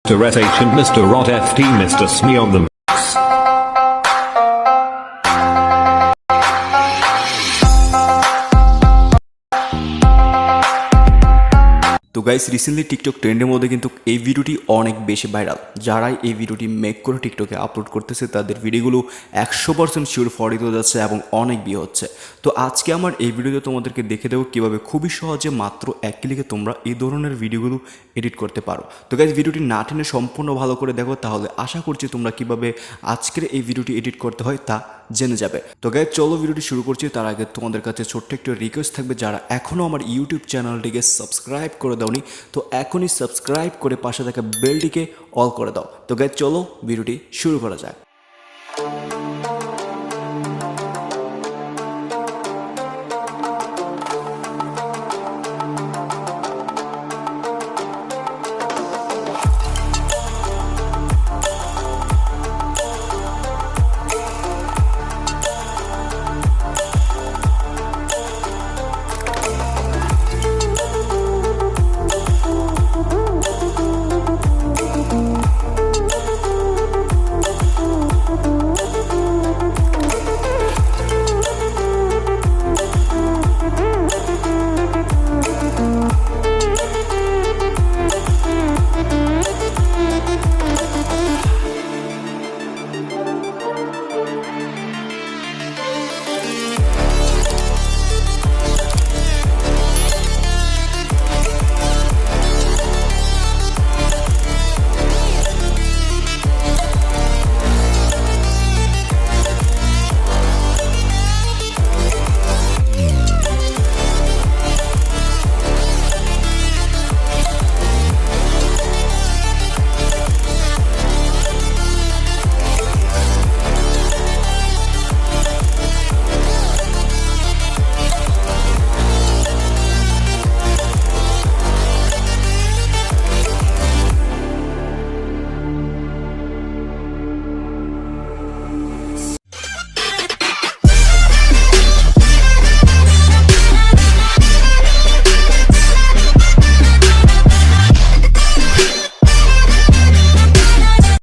Mr. SH and Mr. RonyXten, Mr. Smee on them. তো guys recently TikTok ট্রেন্ডের মধ্যে কিন্তু এই ভিডিওটি অনেক বেশি ভাইরাল। যারাই এই ভিডিওটি মেক করে টিকটকে আপলোড করতেছে তাদের ভিডিওগুলো 100% শিওর ফরিত যাচ্ছে এবং অনেক ভিউ হচ্ছে। তো আজকে আমার এই ভিডিওতে তোমাদেরকে দেখে দেবো কীভাবে খুবই সহজে মাত্র 1 ক্লিকে তোমরা এই ধরনের ভিডিওগুলো এডিট করতে পারো। তো গাইস ভিডিওটি না টেনে সম্পূর্ণ ভালো করে দেখো, তাহলে আশা করছি তোমরা কীভাবে আজকের এই ভিডিওটি এডিট করতে হয় তা জেনে যাবে। তো গাইস চলো ভিডিওটি শুরু করছি। তার আগে তোমাদের কাছে ছোট্ট একটা রিকোয়েস্ট থাকবে, যারা এখনও আমার ইউটিউব চ্যানেলটিকে সাবস্ক্রাইব করে দাওনি তো এখনই সাবস্ক্রাইব করে পাশে থাকা বেলটিকে অল করে দাও। তো গাইস চলো ভিডিওটি শুরু করা যাক।